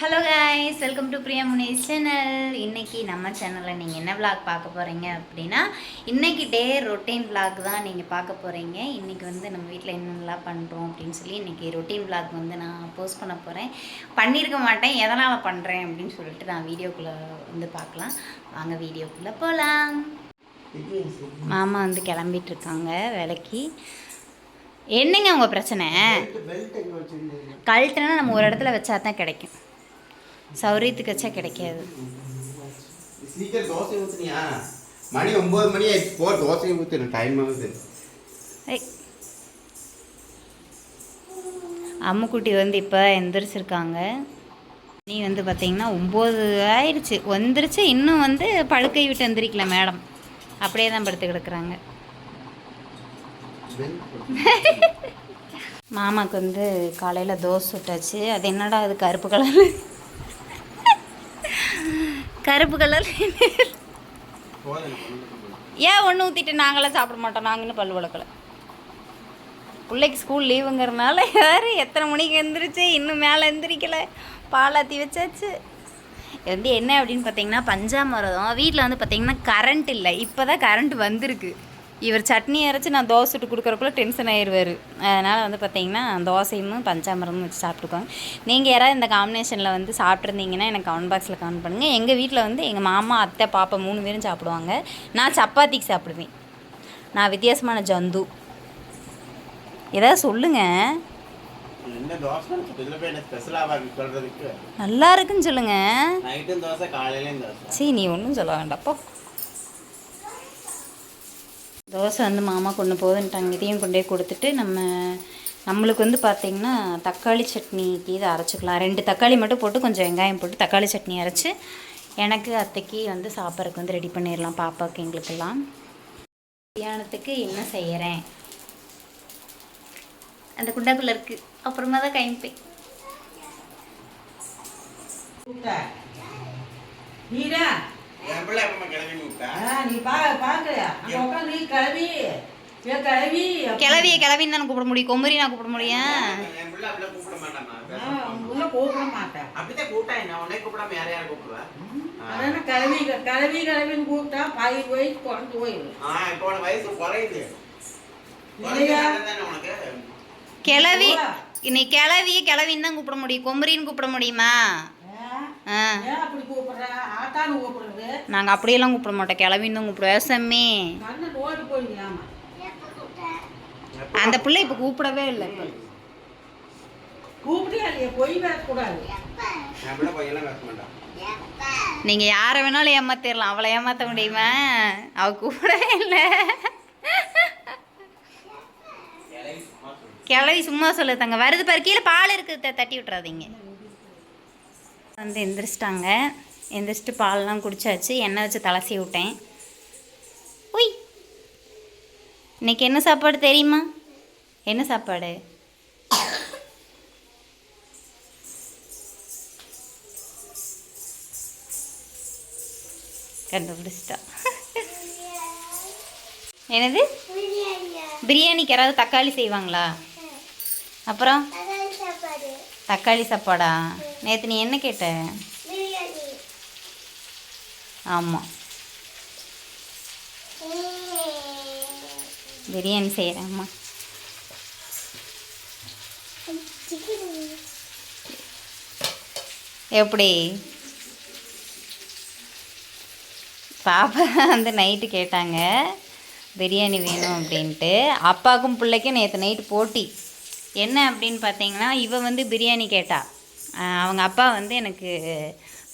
Hello guys, welcome to Priya Munis channel. இன்றைக்கி நம்ம சேனலில் நீங்கள் என்ன விளாக் பார்க்க போகிறீங்க அப்படின்னா, இன்றைக்கி டே ரொட்டீன் விளாக் தான் நீங்கள் பார்க்க போகிறீங்க. இன்றைக்கி வந்து நம்ம வீட்டில் என்னென்னலாம் பண்ணுறோம் அப்படின்னு சொல்லி இன்றைக்கி ரொட்டீன் விளாக் வந்து நான் போஸ்ட் பண்ண போகிறேன். பண்ணியிருக்க மாட்டேன், எதனால் பண்ணுறேன் அப்படின்னு சொல்லிட்டு நான் வீடியோக்குள்ளே வந்து பார்க்கலாம். வாங்க வீடியோக்குள்ளே போகலாம். மாமா வந்து கிளம்பிட்டு இருக்காங்க வேலைக்கு. என்னங்க உங்கள் பிரச்சனை? கழட்டுனா நம்ம ஒரு இடத்துல வச்சா தான் கிடைக்கும், சௌரியத்துக்கு வச்சா கிடைக்காது. சீக்கிரம் தோசை ஊற்றுனியா? மணி 9 மணி ஆயிடுச்சு. போ தோசையை ஊற்றுன டைம் ஆகுது. அம்முக்குட்டி வந்து இப்போ எந்திரிச்சிருக்காங்க. நீ வந்து பார்த்தீங்கன்னா 9 ஆயிடுச்சு, வந்துருச்சு. இன்னும் வந்து படுக்கை விட்டு எந்திரிக்கல மேடம், அப்படியே தான் படுத்து கிடக்குறாங்க. மாமாவுக்கு வந்து காலையில் தோசை சுட்டாச்சு. அது என்னடா அது கருப்பு கலர், கருப்பு கலர் ஏன் ஒன்று ஊற்றிட்டு நாங்களாம் சாப்பிட மாட்டோம். நாங்கள் இன்னும் பல் வளர்க்கலை. பிள்ளைக்கு ஸ்கூல் லீவுங்கிறதுனால யார் எத்தனை மணிக்கு எழுந்திரிச்சு இன்னும் மேலே எழுந்திரிக்கலை. பாலாத்தி வச்சாச்சு. இது வந்து என்ன அப்படின்னு பார்த்தீங்கன்னா, பஞ்சாமிரதம். வீட்டில் வந்து பார்த்தீங்கன்னா கரண்ட் இல்லை, இப்போ தான் கரண்ட் வந்திருக்கு. இவர் சட்னி அரைச்சி நான் தோசை சுட்டு கொடுக்குறக்குள்ளே டென்ஷன் ஆயிடுவார். அதனால் வந்து பார்த்திங்கன்னா தோசையும் பஞ்சாமிரமும் வச்சு சாப்பிட்டுக்குவாங்க. நீங்கள் யாராவது இந்த காம்பினேஷனில் வந்து சாப்பிட்ருந்தீங்கன்னா எனக்கு கமெண்ட் பாக்ஸில் கமெண்ட் பண்ணுங்கள். எங்கள் வீட்டில் வந்து எங்கள் மாமா, அத்தை, பாப்பா 3 பேரும் சாப்பிடுவாங்க. நான் சப்பாத்திக்கு சாப்பிடுவேன். நான் வித்தியாசமான ஜந்து. ஏதாவது சொல்லுங்கள். நல்லா இருக்குன்னு சொல்லுங்கள். சரி, நீ ஒன்றும் சொல்ல வேண்டாப்போ. தோசை வந்து மாமா கொண்டு போகுதுன்ட்டாங்க. இதையும் கொண்டே கொடுத்துட்டு நம்மளுக்கு வந்து பார்த்திங்கன்னா தக்காளி சட்னிக்கு இதை அரைச்சிக்கலாம். 2 தக்காளி மட்டும் போட்டு கொஞ்சம் வெங்காயம் போட்டு தக்காளி சட்னி அரைச்சி எனக்கு அத்தைக்கு வந்து சாப்பிட்றதுக்கு வந்து ரெடி பண்ணிடலாம். பாப்பாவுக்கு எங்களுக்கெல்லாம். கல்யாணத்துக்கு என்ன செய்கிறேன் அந்த குண்டாக்குள்ளே இருக்குது. அப்புறமா தான் கைப்பேன். கிளவின்னு தானே கூப்பிட முடியும், கொம்பரி நான் கூப்பிட முடியும். கிளவி நீ கிளவின்னு தான் கூப்பிட முடியும், கொம்பரின்னு கூப்பிட முடியுமா? நாங்கள் அப்படியெல்லாம் கூப்பிட மாட்டோம், கிளவின்னு தான் கூப்பிடுவோம். எஸ்எம்ஏ அந்த பிள்ளை இப்போ கூப்பிடவே இல்லை. நீங்கள் யாரை வேணாலும் ஏமாத்திடலாம், அவளை ஏமாற்ற முடியுமா? அவள் கூப்பிடவே இல்லை. கிளவி சும்மா சொல்ல தங்க வருது பாரு, கீழே பால் இருக்குது, தட்டி விட்டுறாதீங்க. வந்து எந்திரிச்சிட்டாங்க. எந்திரிச்சிட்டு பால்லாம் குடிச்சாச்சு. எண்ணெய் வச்சு தலசி விட்டேன். உய், இன்னைக்கு என்ன சாப்பாடு தெரியுமா? என்ன சாப்பாடு? கண்டுபிடிச்சிட்டா. என்னது? பிரியாணிக்கு யாராவது தக்காளி செய்வாங்களா? அப்புறம் தக்காளி சாப்பாடா? நேற்று நீ என்ன கேட்ட? ஆமாம், பிரியாணி செய்கிறேம்மா. எப்படி? பாப்பா வந்து நைட்டு கேட்டாங்க பிரியாணி வேணும் அப்படின்ட்டு. அப்பாவுக்கும் பிள்ளைக்கும் நேற்று நைட்டு போட்டி. என்ன அப்படின்னு பார்த்தீங்கன்னா, இவ வந்து பிரியாணி கேட்டா, அவங்க அப்பா வந்து எனக்கு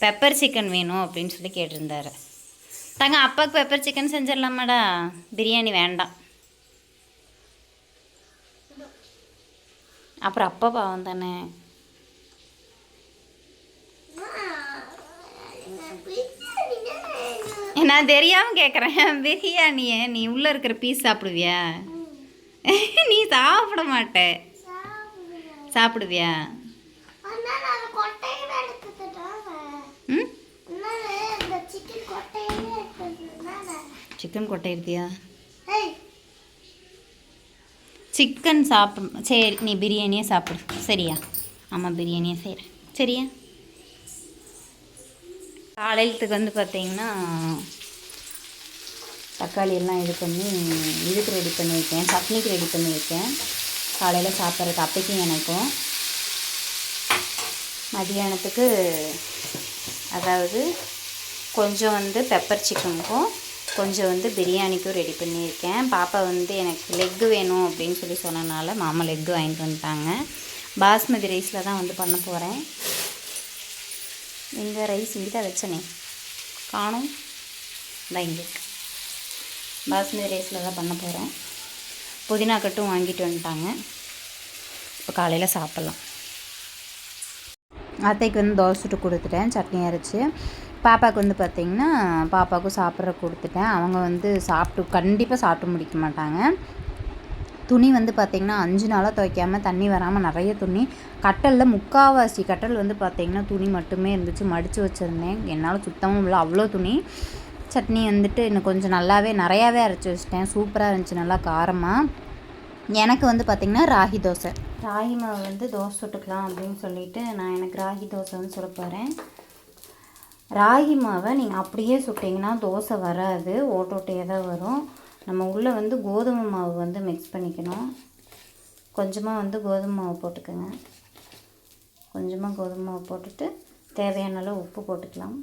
பெப்பர் சிக்கன் வேணும் அப்படின்னு சொல்லி கேட்டிருந்தாரு. தாங்க அப்பாவுக்கு பெப்பர் சிக்கன் செஞ்சிடலாமாடா, பிரியாணி வேண்டாம். அப்புறம் அப்பா பாவம் தானே. நான் தெரியாமல் கேட்குறேன். பிரியாணியை நீ உள்ளே இருக்கிற பீஸ் சாப்பிடுவியா? நீ சாப்பிட மாட்ட, சாப்பிடுவியா? சிக்கன் கொட்டை இருக்கியா? சிக்கன் சாப்பிடும். சரி, நீ பிரியாணியே சாப்பிடு. சரியா? ஆமாம், பிரியாணியே செய்கிறேன். சரியா? காலையிலத்துக்கு வந்து பார்த்திங்கன்னா தக்காளி எல்லாம் இது பண்ணி இதுக்கு ரெடி பண்ணியிருக்கேன், சட்னிக்கு ரெடி பண்ணியிருக்கேன். காலையில் சாப்பிட்றதுக்கு அப்பைக்கும் எனக்கும். மதியானத்துக்கு அதாவது கொஞ்சம் வந்து பெப்பர் சிக்கனுக்கும் கொஞ்சம் வந்து பிரியாணிக்கும் ரெடி பண்ணியிருக்கேன். பாப்பா வந்து எனக்கு லெக்கு வேணும் அப்படின்னு சொல்லி சொன்னனால மாமா லெக்கு வாங்கிட்டு வந்துட்டாங்க. பாஸ்மதி ரைஸில் தான் வந்து பண்ண போகிறேன். இந்த ரைஸ் இங்கே தான் வச்சனே காணும் தான் இங்கே பாஸ்மதி ரைஸில் தான் பண்ண போகிறேன். புதினா கட்டும் வாங்கிட்டு வந்துட்டாங்க. இப்போ காலையில் சாப்பிட்லாம். அத்தைக்கு வந்து தோசை சுட்டு கொடுத்துட்டேன், சட்னி அரைச்சி. பாப்பாவுக்கு வந்து பார்த்திங்கன்னா பாப்பாவுக்கும் சாப்பிட்ற கொடுத்துட்டேன். அவங்க வந்து கண்டிப்பாக சாப்பிட்டு முடிக்க மாட்டாங்க. துணி வந்து பார்த்திங்கன்னா 5 நாளாக துவைக்காமல் தண்ணி வராமல் நிறைய துணி. கட்டலில் முக்கால்வாசி கட்டல் வந்து பார்த்திங்கன்னா துணி மட்டுமே இருந்துச்சு, மடித்து வச்சுருந்தேன். என்னால் சுத்தமும் இல்லை, அவ்வளோ துணி. சட்னி வந்துட்டு இன்னும் கொஞ்சம் நிறையாவே அரைச்சி வச்சிட்டேன். சூப்பராக இருந்துச்சு, நல்லா காரமாக. எனக்கு வந்து பார்த்திங்கன்னா ராகி தோசை, ராகி மாவு வந்து தோசை சுட்டுக்கலாம் அப்படின்னு சொல்லிட்டு நான் எனக்கு ராகி தோசை வந்து சுட போகிறேன். ராகி மாவை நீங்கள் அப்படியே சுட்டிங்கன்னா தோசை வராது, ஓட்டையாக தான் வரும். நம்ம உள்ளே வந்து கோதுமை மாவு வந்து மிக்ஸ் பண்ணிக்கணும். கொஞ்சமாக வந்து கோதுமை மாவு போட்டுக்கோங்க. கொஞ்சமாக கோதுமை மாவு போட்டுட்டு தேவையான அளவு உப்பு போட்டுக்கலாம்.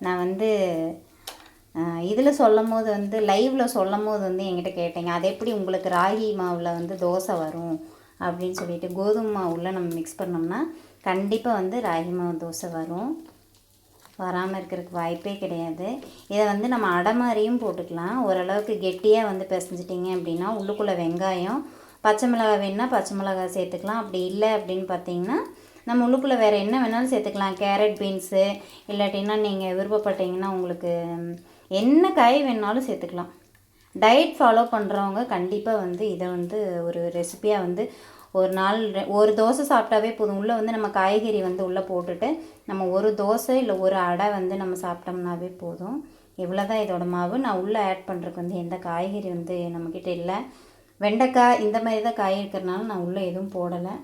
நான் வந்து இதில் சொல்லும் போது வந்து லைவில் சொல்லும் போது வந்து என்கிட்ட கேட்டீங்க, அது எப்படி உங்களுக்கு ராகி மாவில் வந்து தோசை வரும் அப்படின்னு சொல்லிட்டு. கோதுமை மாவில் நம்ம மிக்ஸ் பண்ணோம்னா கண்டிப்பாக வந்து ராகி மாவு தோசை வரும், வராமல் இருக்கிறதுக்கு வாய்ப்பே கிடையாது. இதை வந்து நம்ம அடை மாதிரியும் போட்டுக்கலாம். ஓரளவுக்கு கெட்டியாக வந்து பிசைஞ்சிட்டிங்க அப்படின்னா உள்ளுக்குள்ளே வெங்காயம், பச்சை மிளகாய் வேணுன்னா பச்சை மிளகாய் சேர்த்துக்கலாம். அப்படி இல்லை அப்படின்னு பார்த்தீங்கன்னா நம்ம உள்ளுக்குள்ளே வேறு என்ன வேணாலும் சேர்த்துக்கலாம். கேரட், பீன்ஸு, இல்லாட்டின்னா நீங்கள் விருப்பப்பட்டீங்கன்னா உங்களுக்கு என்ன காய் வேணாலும் சேர்த்துக்கலாம். டயட் ஃபாலோ பண்ணுறவங்க கண்டிப்பாக வந்து இதை வந்து ஒரு ரெசிப்பியாக வந்து ஒரு நாள் ஒரு தோசை சாப்பிட்டாவே போதும். உள்ளே வந்து நம்ம காய்கறி வந்து உள்ளே போட்டுட்டு நம்ம ஒரு தோசை இல்லை ஒரு அடை வந்து நம்ம சாப்பிட்டோம்னாவே போதும். இவ்வளோ தான் இதோட மாவு. நான் உள்ளே ஆட் பண்ணுறதுக்கு வந்து எந்த காய்கறி வந்து நம்மக்கிட்ட இல்லை. வெண்டைக்காய் இந்த மாதிரி தான் காய் இருக்கிறனால நான் உள்ளே எதுவும் போடலை.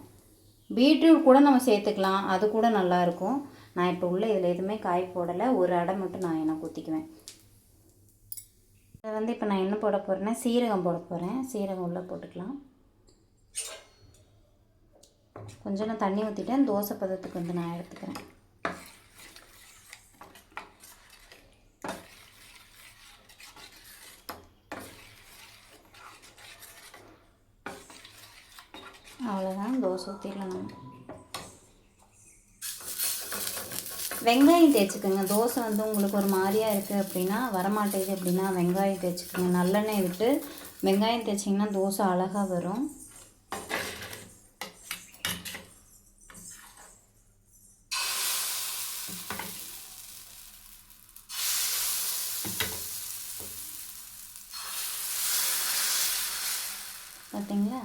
பீட்ரூட் கூட நம்ம சேர்த்துக்கலாம், அது கூட நல்லாயிருக்கும். நான் இப்போ உள்ளே இதில் எதுவுமே காய் போடலை. ஒரு அடை மட்டும் நான் எனக்கு ஊற்றிக்குவேன். இதை வந்து இப்போ நான் என்ன போட போகிறேன்னா சீரகம் போட போகிறேன். சீரகம் உள்ளே போட்டுக்கலாம். கொஞ்சம் நான் தண்ணி ஊற்றிட்டேன். தோசை பதத்துக்கு வந்து நான் எடுத்துக்கிறேன். அவ்வளோதான், தோசை ஊற்றிடலாம். வெங்காயம் தேய்ச்சிக்கோங்க. தோசை வந்து உங்களுக்கு ஒரு மாதிரியாக இருக்குது அப்படின்னா, வரமாட்டேது அப்படின்னா வெங்காயம் தேய்ச்சிக்கோங்க. நல்லெண்ணெய் விட்டு வெங்காயம் தேய்ச்சிங்கன்னா தோசை அழகாக வரும். பார்த்தீங்களா,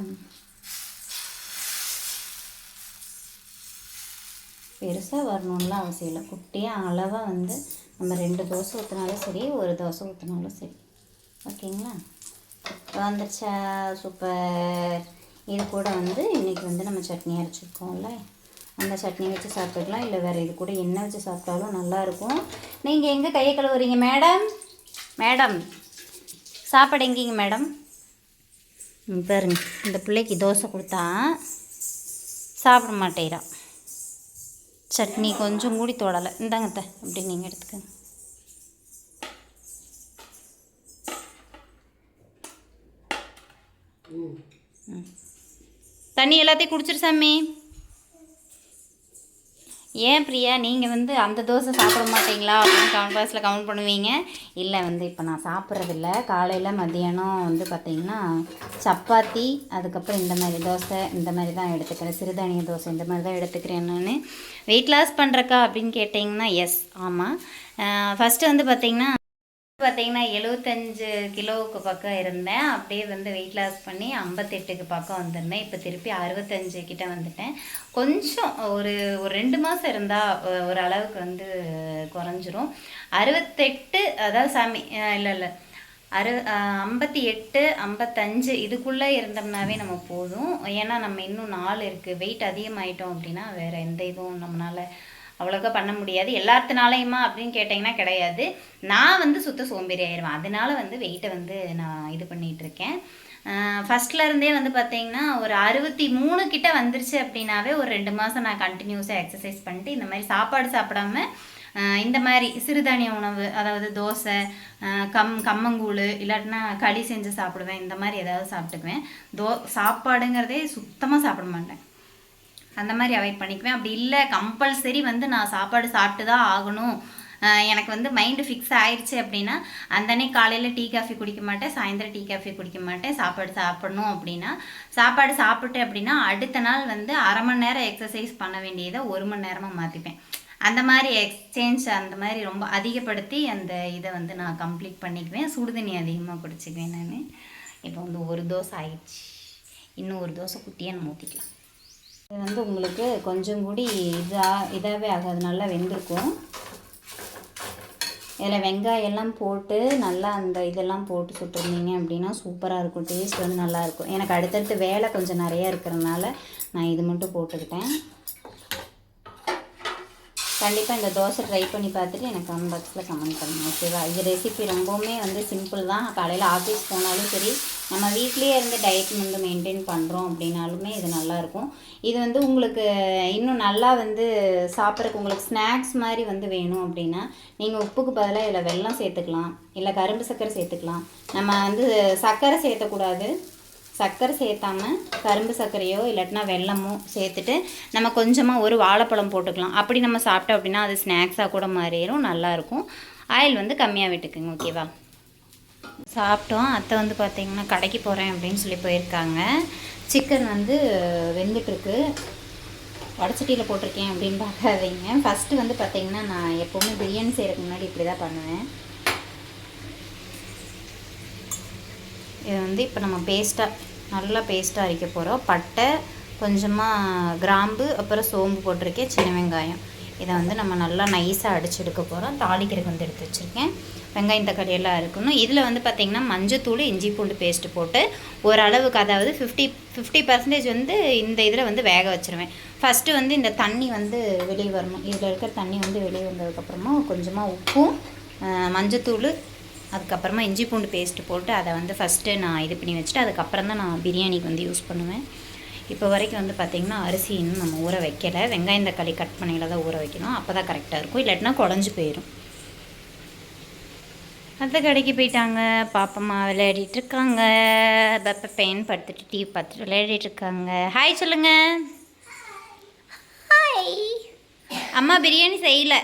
பெருசாக வரணும்லாம் அவசியம் இல்லை. குட்டியாக அளவாக வந்து நம்ம 2 தோசை ஊற்றினாலும் சரி, ஒரு தோசை ஊற்றினாலும் சரி. ஓகேங்களா, வந்துருச்சா? சூப்பர். இது கூட வந்து இன்றைக்கி வந்து நம்ம சட்னி அரைச்சிருக்கோம்ல, அந்த சட்னி வச்சு சாப்பிட்டுக்கலாம். இல்லை வேறு இது கூட எண்ணெய் வச்சு சாப்பிட்டாலும் நல்லாயிருக்கும். நீங்கள் எங்கே கையை கழுவுறீங்க மேடம்? மேடம் சாப்பாடு எங்கேங்க மேடம்? பாருங்க, இந்த பிள்ளைக்கு தோசை கொடுத்தா சாப்பிட மாட்டேறான். சட்னி கொஞ்சம் கூடி தொடலை. இந்தாங்கத்த அப்படி நீங்கள் எடுத்துக்கங்க. தண்ணி எல்லாத்தையும் குடிச்சிரு சாமி. ஏன் பிரியா, நீங்கள் வந்து அந்த தோசை சாப்பிட மாட்டீங்களா அப்படின்னு கமெண்ட் பாக்ஸில் கமெண்ட் பண்ணுவீங்க. இல்லை வந்து இப்போ நான் சாப்பிட்றதில்ல. காலையில் மத்தியானம் வந்து பார்த்திங்கன்னா சப்பாத்தி, அதுக்கப்புறம் இந்த மாதிரி தோசை, இந்த மாதிரி தான் எடுத்துக்கிறேன். சிறுதானிய தோசை இந்த மாதிரி தான் எடுத்துக்கிறேன் நான். வெயிட் லாஸ் பண்ணுறக்கா அப்படின்னு கேட்டிங்கன்னா எஸ், ஆமாம். ஃபஸ்ட்டு வந்து பார்த்திங்கன்னா 75 கிலோவுக்கு பக்கம் இருந்தேன். அப்படியே வந்து வெயிட் லாஸ் பண்ணி 58க்கு பக்கம் வந்திருந்தேன். இப்போ திருப்பி 65 கிட்ட வந்துட்டேன். கொஞ்சம் ஒரு 2 மாதம் இருந்தால் ஒரு அளவுக்கு வந்து குறைஞ்சிரும். 68, அதாவது இல்லை 58 55 இதுக்குள்ளே இருந்தோம்னாவே நம்ம போதும். ஏன்னா நம்ம இன்னும் 4 இருக்குது. வெயிட் அதிகமாயிட்டோம் அப்படின்னா வேறு எந்த இதுவும் நம்மளால் அவ்வளோக்கா பண்ண முடியாது. எல்லாத்தினாலையுமா அப்படின்னு கேட்டிங்கன்னா கிடையாது. நான் வந்து சுத்த சோம்பேறி ஆயிடுவேன். அதனால வந்து வெயிட்டை வந்து நான் இது பண்ணிகிட்ருக்கேன். ஃபஸ்ட்லேருந்தே வந்து பார்த்திங்கன்னா ஒரு 63 கிட்ட வந்துருச்சு அப்படின்னாவே ஒரு 2 மாதம் நான் கண்டினியூஸாக எக்ஸசைஸ் பண்ணிட்டு இந்த மாதிரி சாப்பாடு சாப்பிடாம இந்த மாதிரி சிறுதானிய உணவு, அதாவது தோசை, கம்மங்கூழ் இல்லாட்டினா களி செஞ்சு சாப்பிடுவேன். இந்த மாதிரி ஏதாவது சாப்பிட்டுக்குவேன். சாப்பாடுங்கிறதே சுத்தமாக சாப்பிட மாட்டேன். அந்த மாதிரி அவாய்ட் பண்ணிக்குவேன். அப்படி இல்லை கம்பல்சரி வந்து நான் சாப்பாடு சாப்பிட்டு தான் ஆகணும், எனக்கு வந்து மைண்டு ஃபிக்ஸ் ஆயிடுச்சு அப்படின்னா அந்தன்னைக்கு காலையில் டீ காஃபி குடிக்க மாட்டேன், சாயந்தரம் டீ காஃபி குடிக்க மாட்டேன். சாப்பாடு சாப்பிடணும் அப்படின்னா சாப்பாடு சாப்பிட்டு அப்படின்னா அடுத்த நாள் வந்து அரை மணி நேரம் எக்ஸசைஸ் பண்ண வேண்டியதை 1 மணி நேரமாக மாற்றிப்பேன். அந்த மாதிரி எக்ஸ்சேஞ்ச் அந்த மாதிரி ரொம்ப அதிகப்படுத்தி அந்த இதை வந்து நான் கம்ப்ளீட் பண்ணிக்குவேன். சுடுதண்ணி அதிகமாக குடிச்சிக்குவேன் நான். இப்போ வந்து ஒரு தோசை ஆயிடுச்சு, இன்னும் ஒரு தோசை குட்டியாக நம்ம ஊற்றிக்கலாம். இது வந்து உங்களுக்கு கொஞ்சம் கூடி இதாகவே ஆகாது, நல்லா வெந்திருக்கும். இதில் வெங்காயம் எல்லாம் போட்டு நல்லா அந்த இதெல்லாம் போட்டு சுட்டுருந்தீங்க அப்படின்னா சூப்பராக இருக்கும். டேஸ்ட் வந்து நல்லாயிருக்கும். எனக்கு அடுத்தடுத்து வேலை கொஞ்சம் நிறையா இருக்கிறதுனால நான் இது மட்டும் போட்டுக்கிட்டேன். கண்டிப்பாக இந்த தோசை ட்ரை பண்ணி பார்த்துட்டு எனக்கு கமெண்ட் பாக்ஸில் கமெண்ட் பண்ணுங்கள், ஓகேவா? இது ரெசிபி ரொம்பவுமே வந்து சிம்பிள் தான். காலையில் ஆஃபீஸ் போனாலும் சரி, நம்ம வீட்லேயே இருந்து டயட் வந்து மெயின்டைன் பண்ணுறோம் அப்படின்னாலுமே இது நல்லாயிருக்கும். இது வந்து உங்களுக்கு இன்னும் நல்லா வந்து சாப்பிட்றதுக்கு உங்களுக்கு ஸ்நாக்ஸ் மாதிரி வந்து வேணும் அப்படின்னா நீங்கள் உப்புக்கு பதிலாக இதில் வெல்லம் சேர்த்துக்கலாம், இல்லை கரும்பு சர்க்கரை சேர்த்துக்கலாம். நம்ம வந்து சர்க்கரை சேர்த்தக்கூடாது. சர்க்கரை சேர்த்தாமல் கரும்பு சர்க்கரையோ இல்லாட்டினா வெல்லமோ சேர்த்துட்டு நம்ம கொஞ்சமாக ஒரு வாழைப்பழம் போட்டுக்கலாம். அப்படி நம்ம சாப்பிட்டோம் அப்படின்னா அது ஸ்நாக்ஸாக கூட மாறிடும், நல்லாயிருக்கும். ஆயில் வந்து கம்மியாக விட்டுக்குங்க, ஓகேவா? சாப்பிட்டோம். அத்தை வந்து பார்த்திங்கன்னா கடைக்கு போகிறேன் அப்படின்னு சொல்லி போயிருக்காங்க. சிக்கன் வந்து வெந்துட்டுருக்கு. வடச்சட்டியில் போட்டிருக்கேன் அப்படின்னு பார்க்காதீங்க. ஃபஸ்ட்டு வந்து பார்த்திங்கன்னா நான் எப்போவுமே பிரியாணி செய்கிறதுக்கு முன்னாடி இப்படி தான் பண்ணுவேன். இது வந்து இப்போ நம்ம நல்லா பேஸ்ட்டாக அரைக்க போகிறோம். பட்டை, கொஞ்சமாக கிராம்பு, அப்புறம் சோம்பு போட்டிருக்கேன், சின்ன வெங்காயம். இதை வந்து நம்ம நல்லா நைஸாக அடிச்சு எடுக்க போகிறோம். தாளிக்கிறதுக்கு வந்து எடுத்து வச்சுருக்கேன். வெங்காயம் தக்காளி எல்லாம் இருக்கணும். இதில் வந்து பார்த்திங்கன்னா மஞ்சத்தூள், இஞ்சி பூண்டு பேஸ்ட்டு போட்டு ஓரளவுக்கு, அதாவது 50% வந்து இந்த இதில் வந்து வேக வச்சுருவேன். ஃபஸ்ட்டு வந்து இந்த தண்ணி வந்து வெளியே வரணும். இதில் இருக்கிற தண்ணி வந்து வெளியே வந்ததுக்கப்புறமா கொஞ்சமாக உப்பும் மஞ்சத்தூள், அதுக்கப்புறமா இஞ்சி பூண்டு பேஸ்ட்டு போட்டு அதை வந்து ஃபஸ்ட்டு நான் இது பண்ணி வச்சுட்டு அதுக்கப்புறம் தான் நான் பிரியாணிக்கு வந்து யூஸ் பண்ணுவேன். இப்போ வரைக்கும் வந்து பார்த்திங்கன்னா அரிசி இன்னும் நம்ம ஊற வைக்கலை. வெங்காயம் தக்காளி கட் பண்ணியில் தான் ஊற வைக்கணும், அப்போ தான் கரெக்டாக இருக்கும். இல்லாட்டினா குழஞ்சி போயிடும். அந்த கடைக்கு போயிட்டாங்க. பாப்பம்மா விளையாடிட்டுருக்காங்க. பப்பை பெயின் படுத்துட்டு டிவி பார்த்துட்டு விளையாடிட்டுருக்காங்க. ஹாய் சொல்லுங்கள். ஹாய். அம்மா பிரியாணி செய்யலை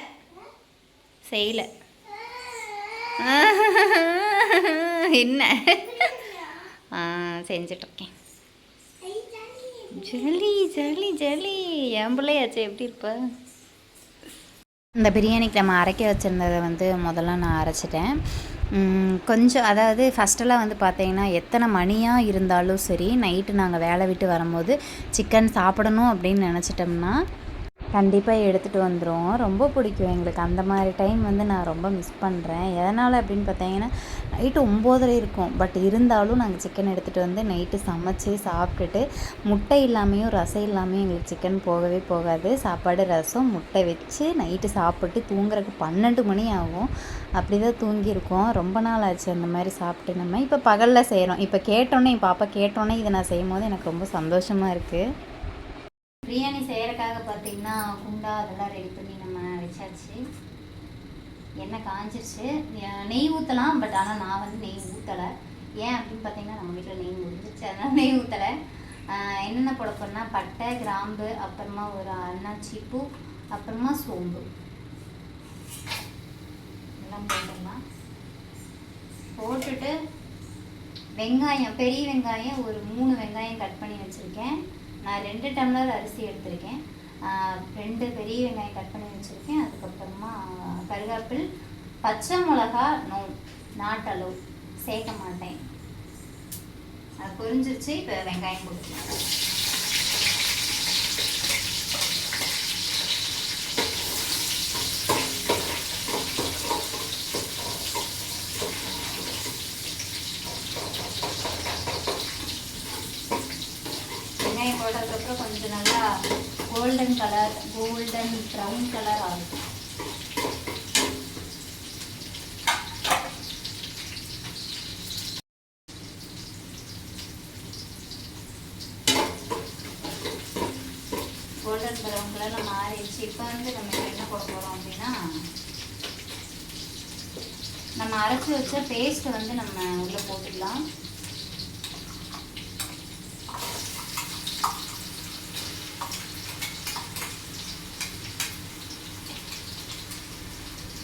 என்ன செஞ்சிட்ருக்கேன். ஜலி ஜலி ஜலி என் பிள்ளையாச்சு, எப்படி இருப்ப? இந்த பிரியாணிக்கு நம்ம அரைக்க வச்சுருந்ததை வந்து முதல்ல நான் அரைச்சிட்டேன். கொஞ்சம், அதாவது ஃபஸ்ட்டெல்லாம் வந்து பார்த்திங்கன்னா எத்தனை மணியாக இருந்தாலும் சரி, நைட்டு நாங்கள் வேலை விட்டு வரும்போது சிக்கன் சாப்பிடணும் அப்படின்னு நினச்சிட்டோம்னா கண்டிப்பாக எடுத்துகிட்டு வந்துடும். ரொம்ப பிடிக்கும் எங்களுக்கு. அந்த மாதிரி டைம் வந்து நான் ரொம்ப மிஸ் பண்ணுறேன். எதனால் அப்படின்னு பார்த்தீங்கன்னா நைட்டு 9:30 இருக்கும். பட் இருந்தாலும் நாங்கள் சிக்கன் எடுத்துகிட்டு வந்து நைட்டு சமைச்சி சாப்பிட்டுட்டு, முட்டை இல்லாமையும் ரசம் இல்லாமையும் எங்களுக்கு சிக்கன் போகவே போகாது. சாப்பாடு, ரசம், முட்டை வச்சு நைட்டு சாப்பிட்டு தூங்குறதுக்கு 12 மணி ஆகும். அப்படி தான் தூங்கியிருக்கோம். ரொம்ப நாள் ஆச்சு அந்த மாதிரி சாப்பிட்டு. நம்ம இப்போ பகலில் செய்கிறோம். இப்போ கேட்டோன்னே, என் பாப்பா கேட்டோன்னே இதை நான் செய்யும் போது எனக்கு ரொம்ப சந்தோஷமாக இருக்குது. பிரியாணி செய்கிறதுக்காக பார்த்திங்கன்னா குண்டா அதெல்லாம் ரெடி பண்ணி நம்ம வச்சாச்சு. எண்ணெய் காஞ்சிருச்சு. நெய் ஊற்றலாம், பட் ஆனால் நான் வந்து நெய் ஊற்றலை. ஏன் அப்படின்னு பார்த்திங்கன்னா நம்ம வீட்டில் நெய் முடிஞ்சிச்சு, அதனால் நெய் ஊற்றலை. என்னென்ன போட போகிறேன்னா பட்டை, கிராம்பு, அப்புறமா ஒரு அன்னாச்சி பூ, அப்புறமா சோம்பு எல்லாம் போட்டுடலாம். போட்டுட்டு வெங்காயம், பெரிய வெங்காயம் ஒரு 3 வெங்காயம் கட் பண்ணி வச்சுருக்கேன். நான் 2 டம்ளர் அரிசி எடுத்திருக்கேன். 2 பெரிய வெங்காயம் கட் பண்ணி வச்சுருக்கேன். அதுக்கப்புறமா கருவேப்பில், பச்சை மிளகா, நாட்டளவு சேர்க்க மாட்டேன். அது பொரிஞ்சிருச்சு. இப்போ வெங்காயம் போட்டுக்கலாம். கொஞ்சம் நல்லா கோல்டன் ப்ரௌன் கலர் ஆகும். கோல்டன் ப்ரௌன் கலரில் மாறிடுச்சு. இப்போ வந்து நம்ம என்ன போட போகிறோம் அப்படின்னா, நம்ம அரைச்சி வச்ச பேஸ்ட் வந்து நம்ம உள்ளே போட்டுக்கலாம்.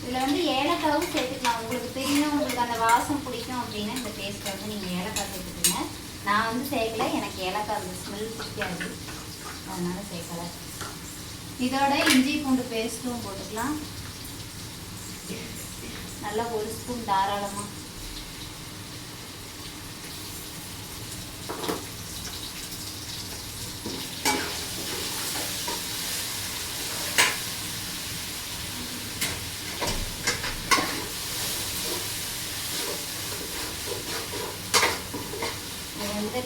இதில் வந்து ஏலக்காவும் சேர்த்துக்கலாம். உங்களுக்கு தெரியும், உங்களுக்கு அந்த வாசம் பிடிக்கும் அப்படின்னா இந்த பேஸ்ட்டை வந்து நீங்கள் ஏலக்காய் சேர்த்துக்கோங்க. நான் வந்து சேர்க்கலை, எனக்கு ஏலக்காய் அந்த ஸ்மெல் பிடிக்காது, அதனால் சேர்க்கலை. இதோட இஞ்சி பூண்டு பேஸ்ட்டும் போட்டுக்கலாம். நல்லா 1 ஸ்பூன் தாராளமாக.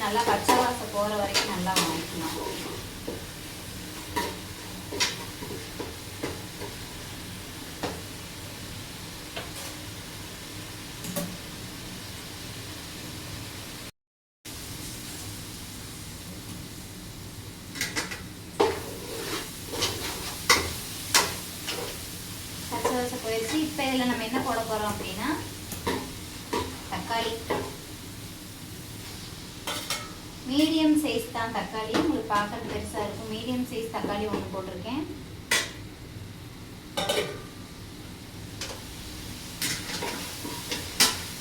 நல்லா பச்சை வாசம் போகிற வரைக்கும் நல்லா வதக்கலாம். பச்சை வாசம் போயிடுச்சு. இப்போ இதில் நம்ம என்ன போட போகிறோம் அப்படின்னா, தக்காளி. மீடியம் சைஸ் தான் தக்காளி, உங்களுக்கு பார்க்கறது பெருசாக இருக்கும். மீடியம் சைஸ் தக்காளி 1 போட்டிருக்கேன்.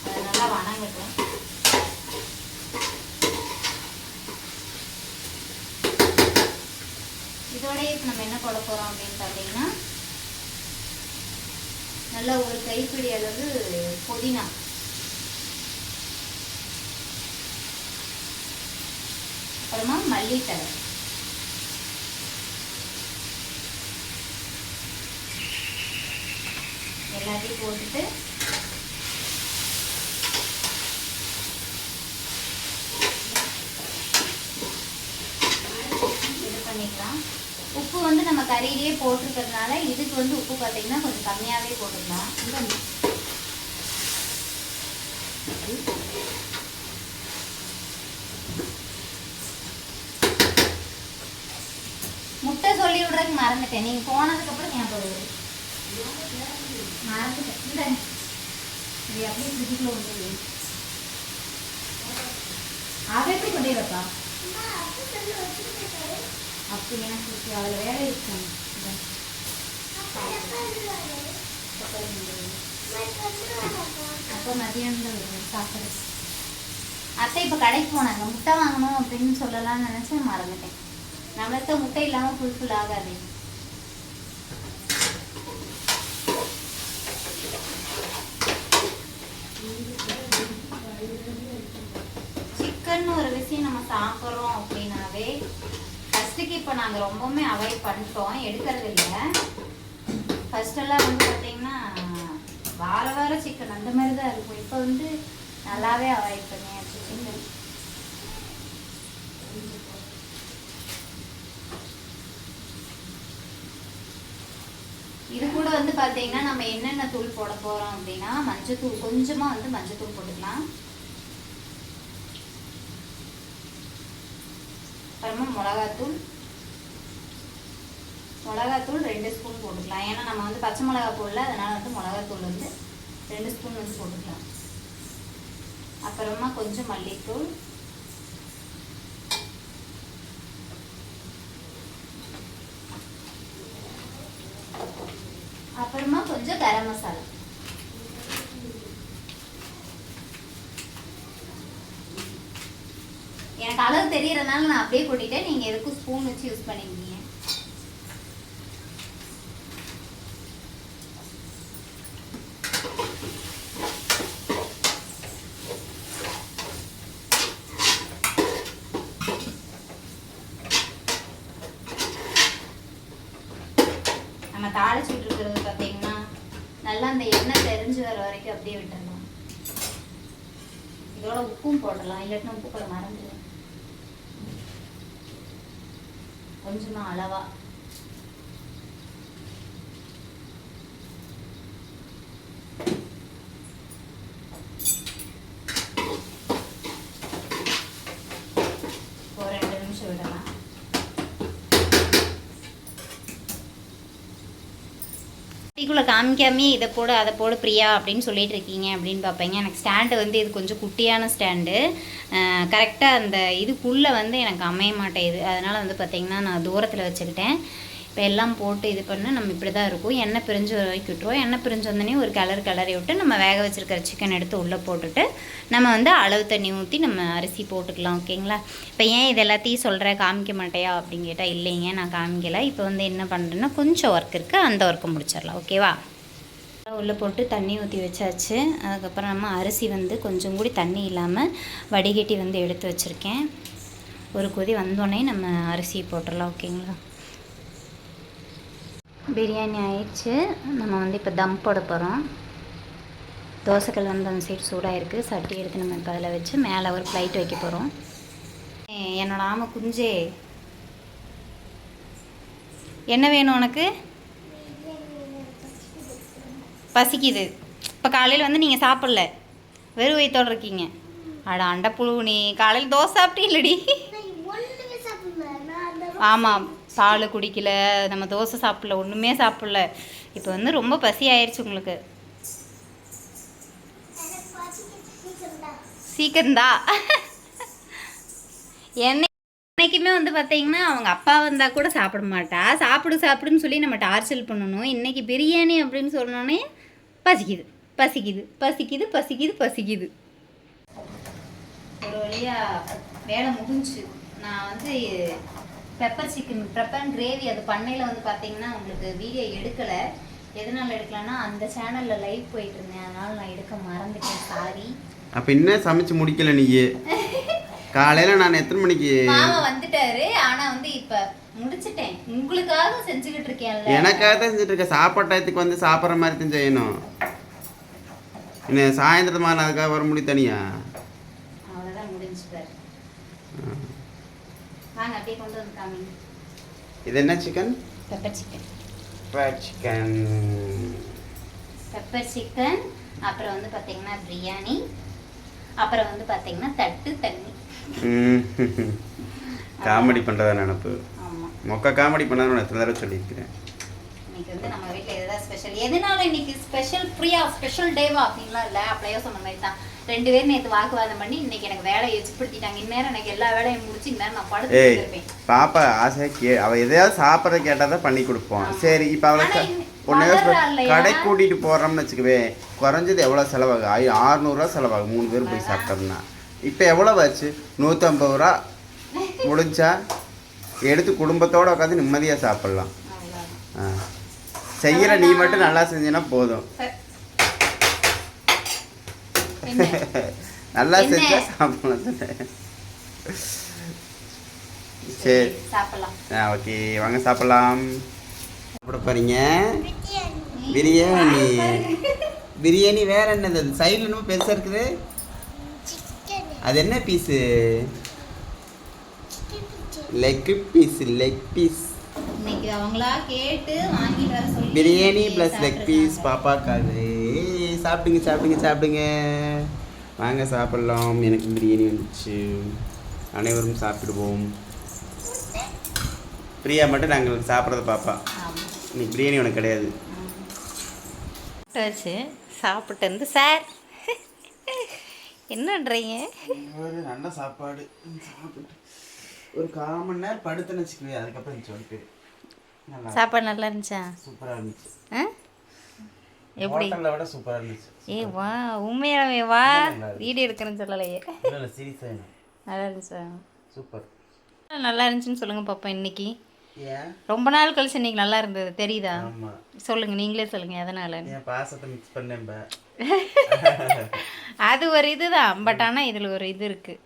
அது நல்லா வணங்கட்டும். இதோடய இப்போ நம்ம என்ன போட போகிறோம் அப்படின்னு பார்த்தீங்கன்னா, நல்லா 1 கைப்பிடி அளவு புதினா, அப்புறமா மல்லித்தழை, எல்லாத்தையும் போட்டுட்டு இது பண்ணிக்கலாம். உப்பு வந்து நம்ம கறியிலேயே போட்டிருக்கிறதுனால இதுக்கு வந்து உப்பு பார்த்தீங்கன்னா கொஞ்சம் கம்மியாகவே போட்டுக்கலாம். முட்டை சொல்லி விடுறதுக்கு மறந்துட்டேன், நீங்கள் போனதுக்கப்புறம் ஞாபகம் வருது. மறந்துட்டேன். இந்த இது அப்படியே ஃப்ரிட்ஜுக்குள்ள வந்து அதை எப்படி கொண்டே வைப்பா? அப்படி எனக்கு அதில் வேலை இருக்கும். அப்போ மதியானம் சாப்பிட்றது. அத்தை இப்போ கடைக்கு போனாங்க, முட்டை வாங்கணும் அப்படின்னு சொல்லலாம்னு நினச்சேன், மறந்துட்டேன். நம்மளுக்கு முட்டை இல்லாமல் ஃபுல்ஃபில் ஆகாது. சிக்கன் ஒரு விஷயம் நம்ம சாப்பிட்றோம் அப்படின்னாவே ஃபஸ்ட்டுக்கு இப்போ நாங்கள் ரொம்பவுமே அவாய்ட் பண்ணிட்டோம், எடுக்கிறது இல்லை. ஃபஸ்ட்டெல்லாம் வந்து பார்த்தீங்கன்னா வார சிக்கன் அந்த மாதிரி தான் இருக்கும். இப்போ வந்து நல்லாவே அவாய்ட் பண்ணியாச்சு சிக்கன். இது கூட வந்து பார்த்தீங்கன்னா நம்ம என்னென்ன தூள் போட போகிறோம் அப்படின்னா, மஞ்சத்தூள் கொஞ்சமாக வந்து மஞ்சத்தூள் போட்டுக்கலாம். அப்புறமா மிளகாத்தூள் 2 ஸ்பூன் போட்டுக்கலாம். ஏன்னா நம்ம வந்து பச்சை மிளகா போடல, அதனால் வந்து மிளகாத்தூள் வந்து 2 ஸ்பூன் வந்து போட்டுக்கலாம். அப்புறமா கொஞ்சம் மல்லித்தூள், அப்புறமா கொஞ்சம் கரம் மசாலா. எனக்கு அளவு தெரியறதுனால நான் அப்படியே கொட்டிட்டேன், நீங்க எதுக்கும் ஸ்பூன் வச்சு யூஸ் பண்ணிருக்கீங்க. நம்ம தாளிச்சு விட்டுருக்கிறது பார்த்தீங்கன்னா நல்லா அந்த எண்ணெய் தெரிஞ்சு வர வரைக்கும் அப்படியே விட்டுடலாம். இதோட உப்பும் போடலாம், இல்லாட்டினா உப்பு கூட மறந்துடும். கொஞ்சமாக அளவா. ஒரு 2 நிமிஷம் விடலாம். டீக்குள்ளே காமிக்காமே இதை போடு அதை போடு பிரியா அப்படின்னு சொல்லிட்டு இருக்கீங்க அப்படின்னு பார்ப்பீங்க. எனக்கு ஸ்டாண்டு வந்து இது கொஞ்சம் குட்டியான ஸ்டாண்டு, கரெக்டாக அந்த இதுக்குள்ளே வந்து எனக்கு அமைய மாட்டேங்குது. அதனால் வந்து பார்த்திங்கன்னா நான் தூரத்தில் வச்சுக்கிட்டேன். இப்போ எல்லாம் போட்டு இது பண்ண நம்ம இப்படி தான் இருக்கும். எண்ணெய் பிரிஞ்சு வரைக்கும் விட்டுருவோம். எண்ணெய் பிரிஞ்சு வந்தோடனே ஒரு கிளறி விட்டு நம்ம வேக வச்சுருக்கிற சிக்கன் எடுத்து உள்ளே போட்டுட்டு நம்ம வந்து அளவு தண்ணி ஊற்றி நம்ம அரிசி போட்டுக்கலாம். ஓகேங்களா? இப்போ ஏன் இது எல்லாத்தையும் சொல்கிறேன் காமிக்க மாட்டேயா அப்படின்னு கேட்டால் இல்லைங்க, நான் காமிக்கலை. இப்போ வந்து என்ன பண்ணுறேன்னா கொஞ்சம் ஒர்க் இருக்குது, அந்த ஒர்க்கை முடிச்சிடலாம். ஓகேவா? உள்ளே போட்டு தண்ணி ஊற்றி வச்சாச்சு. அதுக்கப்புறம் நம்ம அரிசி வந்து கொஞ்சம் கூடி தண்ணி இல்லாமல் வடிகட்டி வந்து எடுத்து வச்சுருக்கேன். ஒரு கொதி வந்தோடனே நம்ம அரிசி போட்டுடலாம். ஓகேங்களா? பிரியாணி ஆயிடுச்சு. நம்ம வந்து இப்போ தம் போட போகிறோம். தோசைக்கல் வந்து அந்த சைடு சூடாக இருக்குது. சட்டி எடுத்து நம்ம இப்போ அதில் வச்சு மேலே ஒரு ஃப்ளைட் வைக்க போகிறோம். என்னோட ஆமை குஞ்சே, என்ன வேணும் உனக்கு? பசிக்குது. இப்போ காலையில் வந்து நீங்கள் சாப்பிடல, வெறும் வயிற்றோடு இருக்கீங்க. அட அண்டப்புழு, நீ காலையில் தோசை சாப்பிட்டே இல்லடி? ஆமாம், பால் குடிக்கல, நம்ம தோசை சாப்பிடல, ஒன்றுமே சாப்பிடல. இப்போ வந்து ரொம்ப பசி ஆயிடுச்சு உங்களுக்கு. சீக்கிரம்தா. என்னைக்குமே வந்து பார்த்தீங்கன்னா அவங்க அப்பா வந்தால் கூட சாப்பிட மாட்டா. சாப்பிடுன்னு சொல்லி நம்ம டார்ச்சல் பண்ணணும். இன்றைக்கி பிரியாணி அப்படின்னு சொன்னோன்னே பசிக்குது பசிக்குது பசிக்குது பசிக்குது பசிக்குது. ஒரு வழியாக வேலை முடிஞ்சு. நான் வந்து பெப்பர் சிக்கன் பெப்பர் கிரேவி அது பண்ணையில் வந்து பார்த்தீங்கன்னா உங்களுக்கு வீடியோ எடுக்கலை. எதனால் எடுக்கலைன்னா அந்த சேனலில் லைவ் போயிட்டு இருந்தேன், அதனால் நான் எடுக்க மறந்துட்டேன். சாரி. அப்போ இன்னும் சமைச்சு முடிக்கல நீயே? காலையில் நான் எத்தனை மணிக்கு? மாமா வந்துட்டாரு, ஆனால் வந்து இப்போ முடிச்சிட்டேன். உங்களுக்காக செஞ்சுக்கிட்டு இருக்கேன்ல. எனக்காக தான் செஞ்சுட்டு இருக்கேன். சாப்பாடு டயத்துக்கு வந்து சாப்பிட்ற மாதிரி தான் செய்யணும். இன்னும் சாயந்தரமாக அதுக்காக வர முடியும் தனியா? அவ்வளோதான் முடிஞ்சுட்டார். வாங்க அப்படியே கொண்டு வந்து காமிங்க. இது என்ன chicken? Pepper chicken. Pepper chicken. அப்புறம் வந்து பார்த்தீங்கன்னா பிரியாணி. அப்புறம் வந்து பார்த்தீங்கன்னா தட்டு தண்ணி. காமெடி பண்ணுறதா நினப்பு. ஆமாம், மொக்க காமெடி பண்ணதான் எத்தனை தடவை சொல்லியிருக்கிறேன். இன்னைக்கு வந்து நம்ம வீட்டில் எதாவது ஸ்பெஷல். எதனால இன்னைக்கு ஸ்பெஷல் பிரியா ஸ்பெஷல் டேவா அப்படின்லாம் இல்லை, அப்படியே சொன்ன மாதிரி தான். 2 பேரும் நேற்று வாக்குவாதம் பண்ணி இன்னைக்கு எனக்கு வேலையை எச்சுப்படுத்திட்டாங்க. இந்நேரம் எனக்கு எல்லா வேலையும் முடிச்சு இந்நேரம் நான் படுத்து இருப்பேன். பாப்பா ஆசையாக அவள் எதையாவது சாப்பிட்ற கேட்டால் தான் பண்ணி கொடுப்போம். சரி, இப்போ அவளை ஒன்றே கடை கூட்டிகிட்டு போகிறோம்னு வச்சுக்கவே, குறைஞ்சது எவ்வளோ செலவாகும்? 600 செலவாகும் 3 பேரும் போய் சாப்பிட்டோம்னா. இப்போ எவ்வளோ ஆச்சு? 150 ரூபா முடிஞ்சா எடுத்து குடும்பத்தோடு உட்காந்து நிம்மதியாக சாப்பிட்லாம். செய்கிற நீ மட்டும் நல்லா செஞ்சினா போதும். நல்லா செஞ்சா சாப்பிடலாம். சரி, ஓகே, வாங்க சாப்பிடலாம். சாப்பிட போறீங்க பிரியாணி. பிரியாணி வேற என்னது? சைடில் இன்னும் பெருசாக இருக்குது. அது என்ன piece? Leg piece. Leg piece இன்னைக்கு அவங்களா கேட்டு வாங்கிட்டு வர சொல்லி பிரியாணி ப்ளஸ் லெக் பீஸ் பாப்பாக்காது. சாப்பிடுங்க சாப்பிடுங்க சாப்பிடுங்க, வாங்க சாப்பிடலாம். எனக்கு பிரியாணி வந்துச்சு, அனைவரும் சாப்பிடுவோம். பிரியா மட்டும் நாங்கள் சாப்பிட்றத பாப்பா. இன்னைக்கு பிரியாணி உனக்கு கிடையாது. சாப்பிட்டு வந்து சார் என்னன்றீங்க? ஒரு நல்ல சாப்பாடு சாப்பிட்டு ஒரு 1/4 மணி நேரம் படுத்துன்னு வச்சுக்குவேன். அதுக்கப்புறம் சொல்லிட்டு சாப்பாடு நல்லா இருந்துச்சா? சூப்பராக இருந்துச்சு. எப்படி? ஹோட்டலை விட சூப்பராக இருந்துச்சு. வா, உண்மையாவே வா, வீடியோ எடுக்கிறேன்னு சொல்லலையே. இல்லை சீரியஸாக நல்லா இருந்துச்சா? சூப்பர். நல்லா இருந்துச்சுன்னு சொல்லுங்க பாப்பா. இன்னைக்கு ஏன் ரொம்ப நாள் கழிச்சு இன்னைக்கு நல்லா இருந்தது தெரியுதா? ஆமாம், சொல்லுங்க, நீங்களே சொல்லுங்க எதனால. என் பாசத்தை மிக்ஸ் பண்ணேன். அது ஒரு இதுதான், பட் ஆனால் இதில் ஒரு இது இருக்குது.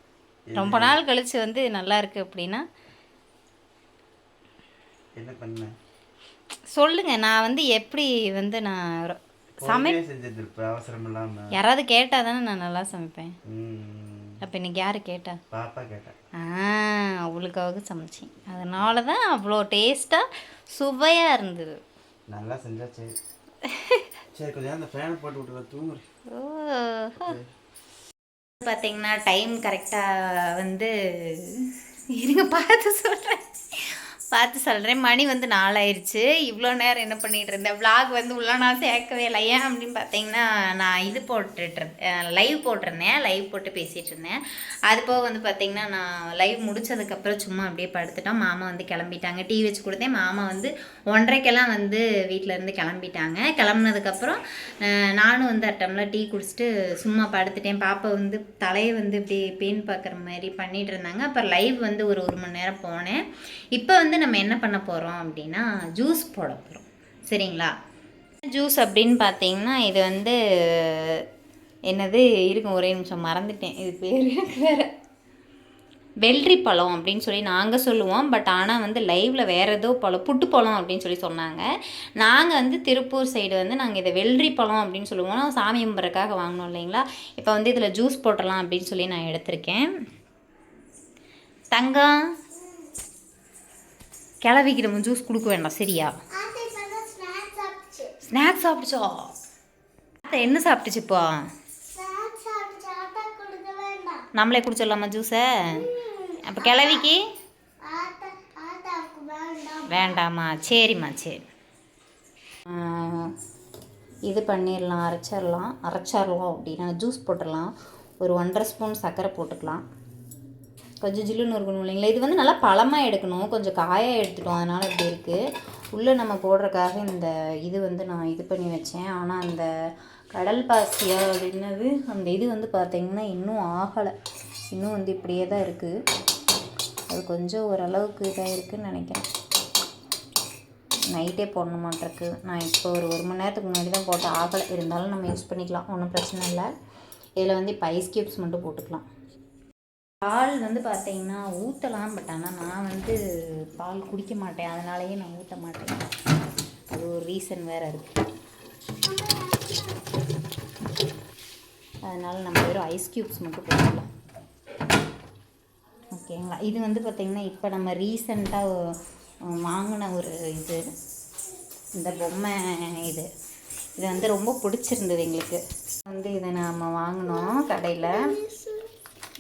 ரொம்ப நாள் கழிச்சு வந்து நல்லா இருக்கு அப்படின்னா என்ன பண்ண சொல்லுங்க. நான் வந்து எப்படி வந்து நான் செஞ்சிருப்பேன் அவசரம் இல்லாமல். யாராவது கேட்டால் தானே நான் நல்லா சமைப்பேன். அப்போ இன்னைக்கு யார் கேட்டா? பாப்பா கேட்டேன். அவளுக்காக சமைச்சேன், அதனால தான் அவ்வளோ டேஸ்ட்டாக சுவையாக இருந்தது. நல்லா செஞ்சா சரி. சரி கொஞ்சம் அந்த ஃபேனை போட்டு விட்டு தூங்குறேன். பார்த்தீங்கன்னா டைம் கரெக்டாக வந்து இருங்க பார்த்து சொல்கிறேன். மணி வந்து 4 ஆயிடுச்சு. இவ்வளோ நேரம் என்ன பண்ணிகிட்டு இருந்தேன், விளாக் வந்து உள்ள நான் சேர்க்கவே இல்லை. ஏன் அப்படின்னு பார்த்தீங்கன்னா நான் இது லைவ் போட்டிருந்தேன், லைவ் போட்டு பேசிகிட்டு இருந்தேன். அது போக வந்து பார்த்திங்கன்னா நான் லைவ் முடித்ததுக்கப்புறம் சும்மா அப்படியே படுத்துட்டோம். மாமா வந்து கிளம்பிட்டாங்க, டீ வச்சு கொடுத்தேன். மாமா வந்து 1:30க்கெல்லாம் வந்து வீட்டிலேருந்து கிளம்பிட்டாங்க. கிளம்புனதுக்கப்புறம் நானும் வந்து அட்டம்லாம் டீ குடிச்சிட்டு சும்மா படுத்துட்டேன். பாப்பா வந்து தலையை வந்து இப்படி பெயின் பார்க்குற மாதிரி பண்ணிகிட்டு இருந்தாங்க. அப்புறம் லைவ் வந்து ஒரு மணி நேரம் போனேன். இப்போ வந்து நம்ம என்ன பண்ண போகிறோம் அப்படின்னா ஜூஸ் போட போகிறோம். சரிங்களா? ஜூஸ் அப்படின்னு பார்த்தீங்கன்னா இது வந்து என்னது இருக்கும், ஒரே நிமிஷம் மறந்துட்டேன், இது பேர் வேறு வெள்ளரி பழம் அப்படின்னு சொல்லி நாங்கள் சொல்லுவோம். பட் ஆனால் வந்து லைவில் வேறு ஏதோ பழம், புட்டு பழம் அப்படின்னு சொல்லி சொன்னாங்க. நாங்கள் வந்து திருப்பூர் சைடு வந்து நாங்கள் இதை வெள்ளரி பழம் அப்படின்னு சொல்லுவோம். சாமி கும்பிட்றதுக்காக வாங்கினோம் இல்லைங்களா. இப்போ வந்து இதில் ஜூஸ் போட்டுடலாம் அப்படின்னு சொல்லி நான் எடுத்திருக்கேன். தங்கம் கிளவிக்கு நம்ம ஜூஸ் கொடுக்க வேண்டாம் சரியா? ஸ்நாக்ஸ் சாப்பிடுச்சோ? என்ன சாப்பிட்டுச்சு இப்போ? நம்மளே குடிச்சிடலாமா ஜூஸை? அப்போ கிளவிக்கு வேண்டாமா? சரிம்மா சரி. இது பண்ணிடலாம், அரைச்சிடலாம் அப்படின்னா ஜூஸ் போட்டுடலாம். ஒரு 1.5 ஸ்பூன் சர்க்கரை போட்டுக்கலாம். கொஞ்சம் ஜில்லுன்னு இருக்கணும் இல்லைங்களா. இது வந்து நல்லா பழமாக எடுக்கணும், கொஞ்சம் காயாக எடுத்துட்டோம், அதனால் இப்படி இருக்குது. உள்ளே நம்ம போடுறதுக்காக இந்த இது வந்து நான் இது பண்ணி வச்சேன். ஆனால் அந்த கடல் பாசியா அப்படின்னது அந்த இது வந்து பார்த்திங்கன்னா இன்னும் ஆகலை, இன்னும் வந்து இப்படியே தான் இருக்குது. அது கொஞ்சம் ஓரளவுக்கு இதாக இருக்குதுன்னு நினைக்கிறேன். நைட்டே போடணும் மாட்டிருக்கு. நான் இப்போ ஒரு மணி நேரத்துக்கு முன்னாடி தான் போட்டு ஆகலை. இருந்தாலும் நம்ம யூஸ் பண்ணிக்கலாம், ஒன்றும் பிரச்சனை இல்லை. இதில் வந்து இப்போ ஐஸ் க்யூப்ஸ் மட்டும் போட்டுக்கலாம். பால் வந்து பார்த்தீங்கன்னா ஊற்றலாம், பட் ஆனால் நான் வந்து பால் குடிக்க மாட்டேன், அதனாலேயே நான் ஊற்ற மாட்டேன். அது ஒரு ரீசன் வேறு இருக்குது. அதனால் நம்ம வெறும் ஐஸ் க்யூப்ஸ் மட்டும் போட்டுக்கலாம். ஓகேங்களா? இது வந்து பார்த்திங்கன்னா இப்போ நம்ம ரீசெண்டாக வாங்கின ஒரு இது, இந்த பொம்மை இது வந்து ரொம்ப பிடிச்சிருந்தது எங்களுக்கு. வந்து இதை நம்ம வாங்கினோம் கடையில்.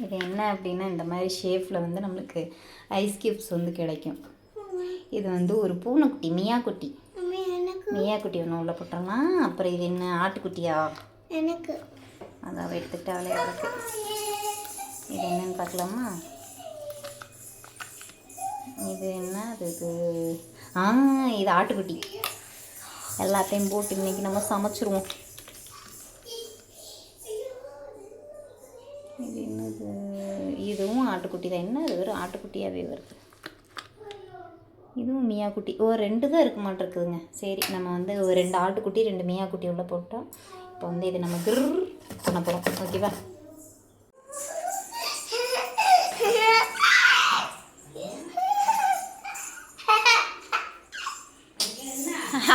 இது என்ன அப்படின்னா இந்த மாதிரி ஷேப்பில் வந்து நம்மளுக்கு ஐஸ் க்யூப்ஸ் வந்து கிடைக்கும். இது வந்து ஒரு பூனைக்குட்டி, மியாக்குட்டி ஒன்று உள்ள போட்டோம்னா. அப்புறம் இது என்ன ஆட்டுக்குட்டியா? எனக்கு அதான் எடுத்துக்கிட்டாலே அவளுக்கு. இது என்னன்னு பார்க்கலாமா? இது என்ன இது? இது ஆட்டுக்குட்டி. எல்லாத்தையும் போட்டு இன்றைக்கி நம்ம சமைச்சிருவோம். இது என்னது? இதுவும் ஆட்டுக்குட்டி தான். என்ன அது வெறும் ஆட்டுக்குட்டியாகவே வருது. இதுவும் மியாக்குட்டி. 2 தான் இருக்க மாட்டிருக்குதுங்க. சரி நம்ம வந்து ஒரு 2 ஆட்டுக்குட்டி 2 மியாக்குட்டி உள்ள போட்டோம். இப்போ வந்து இது நம்ம கிர் பண்ண போகிறோம். ஓகேவா?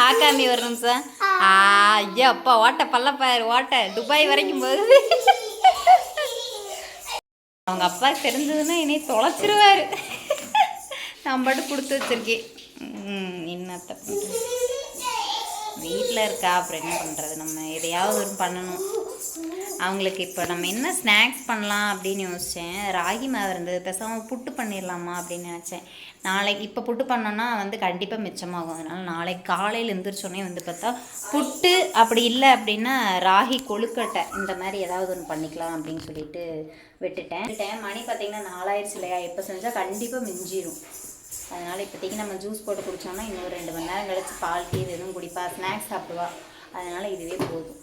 ஆக்காமி வரணும் சார். ஐயா அப்பா ஓட்ட பல்லப்பாரு ஓட்ட துபாய் வரைக்கும் போகுது. அவங்க அப்பா தெரிஞ்சதுன்னா என்னை தொலைச்சிருவார். நான் பாட்டு கொடுத்து வச்சுருக்கேன். என்னத்த பண்ணுறது, வீட்டில் இருக்கா, அப்புறம் என்ன பண்ணுறது, நம்ம எதையாவது ஒரு பண்ணணும் அவங்களுக்கு. இப்போ நம்ம என்ன ஸ்நாக்ஸ் பண்ணலாம் அப்படின்னு யோசித்தேன். ராகி மாவு இருந்தது, பேசாமல் புட்டு பண்ணிடலாமா அப்படின்னு நினச்சேன். நாளைக்கு இப்போ புட்டு பண்ணோன்னா வந்து கண்டிப்பாக மிச்சமாகும். அதனால் நாளைக்கு காலையில் எழுந்திரிச்சோன்னே வந்து பார்த்தா புட்டு, அப்படி இல்லை அப்படின்னா ராகி கொழுக்கட்டை இந்த மாதிரி ஏதாவது ஒன்று பண்ணிக்கலாம் அப்படின்னு சொல்லிட்டு விட்டுட்டேன். மணி பார்த்திங்கன்னா 4 ஆயிடுச்சு இல்லையா. இப்போ செஞ்சால் கண்டிப்பாக மிஞ்சிடும். அதனால் இப்போதைக்கு நம்ம ஜூஸ் போட்டு குடித்தோம்னா இன்னும் 2 மணி நேரம் கழிச்சு பால் டீ எதுவும் குடிப்பா, ஸ்நாக்ஸ் சாப்பிடுவா. அதனால் இதுவே போதும்.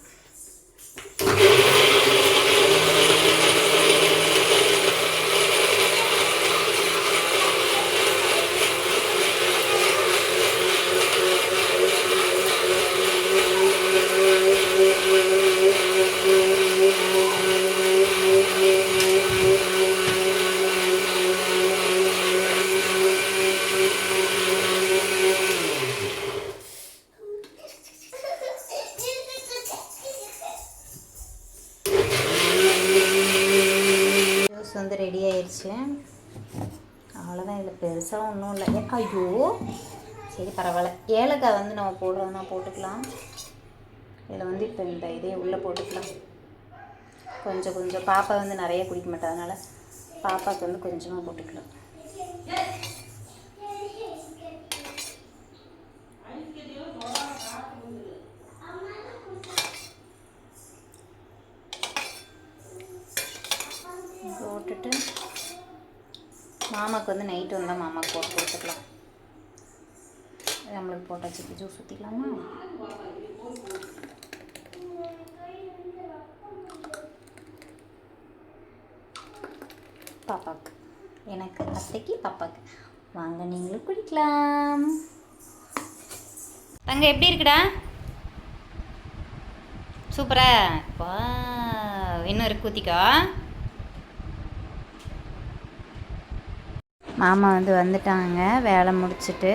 வந்துருச்சு. அவ்வளோதான், இதில் பெருசாக ஒன்றும் இல்லை. ஐயோ சரி பரவாயில்ல. ஏலக்காய் வந்து நம்ம போடுறதுனா போட்டுக்கலாம். இதில் வந்து இப்போ இந்த இதே உள்ளே போட்டுக்கலாம். கொஞ்சம் கொஞ்சம் பாப்பா வந்து நிறைய குடிக்க மாட்டா, அதனால் பாப்பாவுக்கு வந்து கொஞ்சமாக போட்டுக்கலாம். போட்டுட்டு மாமாவுக்கு வந்து நைட்டு வந்தால் மாமாவுக்கு போட்டு கொடுத்துக்கலாம். நம்மளுக்கு போட்டாச்சு. ஜூஸ் ஊற்றிக்கலாமா? பாப்பாவுக்கு, எனக்கு, அத்தைக்கு, பாப்பாவுக்கு. வாங்க நீங்களும் குடிக்கலாம். தங்க எப்படி இருக்குடா? சூப்பரா? வா, இன்னும் இருக்கு, ஊற்றிக்கா. மாமா வந்து வந்துட்டாங்க வேலை முடிச்சுட்டு.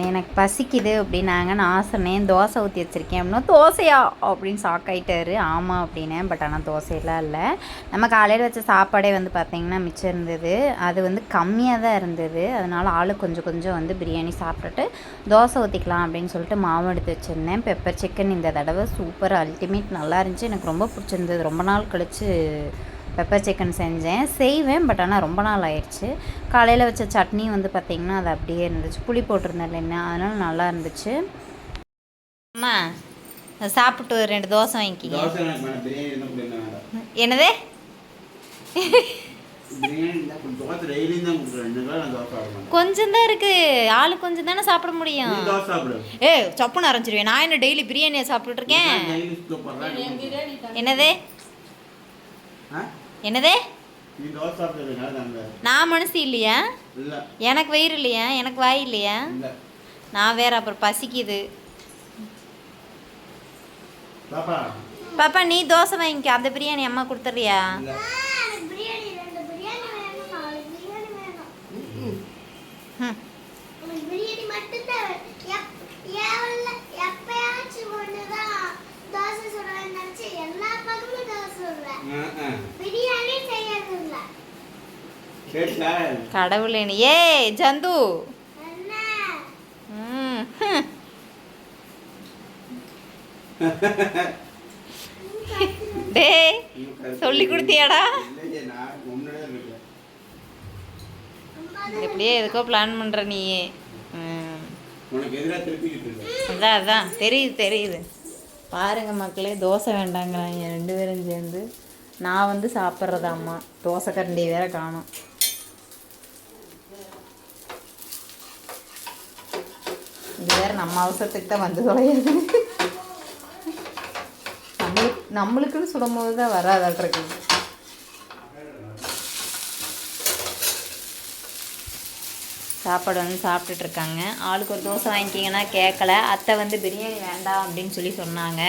எனக்கு பசிக்குது அப்படின்னாங்க. நான் சொன்னேன் தோசை ஊற்றி வச்சுருக்கேன் அப்படின்னா, தோசையா அப்படின்னு ஷாக் ஆகிட்டாரு. ஆமாம் அப்படின்னேன். பட் ஆனால் தோசையெல்லாம் இல்லை. நம்ம காலையில் வச்ச சாப்பாடே வந்து பார்த்திங்கன்னா மிச்சம் இருந்தது. அது வந்து கம்மியாக தான் இருந்தது. அதனால் ஆளுக்கு கொஞ்சம் கொஞ்சம் வந்து பிரியாணி சாப்பிட்டுட்டு தோசை ஊற்றிக்கலாம் அப்படின்னு சொல்லிட்டு மாவு எடுத்து வச்சுருந்தேன். பெப்பர் சிக்கன் இந்த தடவை சூப்பர் அல்டிமேட் நல்லா இருந்துச்சு. எனக்கு ரொம்ப பிடிச்சிருந்தது. ரொம்ப நாள் கழித்து பெப்பர் சிக்கன் செய்வேன். பட் ஆனால் ரொம்ப நாள் ஆயிடுச்சு. காலையில் வச்ச சட்னி வந்து பார்த்திங்கன்னா அது அப்படியே இருந்துச்சு. புளி போட்டிருந்தேன் இல்லைன்னா, அதனால் நல்லா இருந்துச்சு. அம்மா சாப்பிட்டு 2 தோசை வாங்கிக்கிங்க. என்னது? கொஞ்சம் தான் இருக்கு. ஆளு கொஞ்சம் தானே சாப்பிட முடியும். சப்புன்னு அரைஞ்சிருவேன். நான் என்ன டெய்லி பிரியாணியை சாப்பிட்டுட்டு இருக்கேன்? என்னது என்னது? நான் மனசு இல்லையா? எனக்கு வயிறு இல்லையா? எனக்கு வாய் இல்லையா? நான் வேற. அப்புறம் பசிக்குது. பாப்பா நீ தோசை வாங்கிக்க. அந்த பிரியாணி அம்மா கொடுத்துறியா? கடவுளே. ஏ ஜந்து, டே சொல்லி கொடுத்தியாடா? எப்படியே எதுக்கோ பிளான் பண்ற நீ. அதான் அதான் தெரியுது. பாருங்க மக்களே, தோசை வேண்டாங்கிறாங்க 2 பேரும் சேர்ந்து. நான் வந்து சாப்பிட்றதாம்மா. தோசை கரண்டி வேற காணும். இது வேற நம்ம அவசரத்துக்கு தான் வந்து தொலையாது. நம்மளுக்குன்னு சுடும்போது தான் வராதாட்டிருக்கு. சாப்பாடு வந்து சாப்பிட்டுட்டு இருக்காங்க. ஆளுக்கு ஒரு தோசை வாங்கிக்கிங்கன்னா கேட்கல. அத்தை வந்து பிரியாணி வேண்டாம் அப்படின்னு சொன்னாங்க.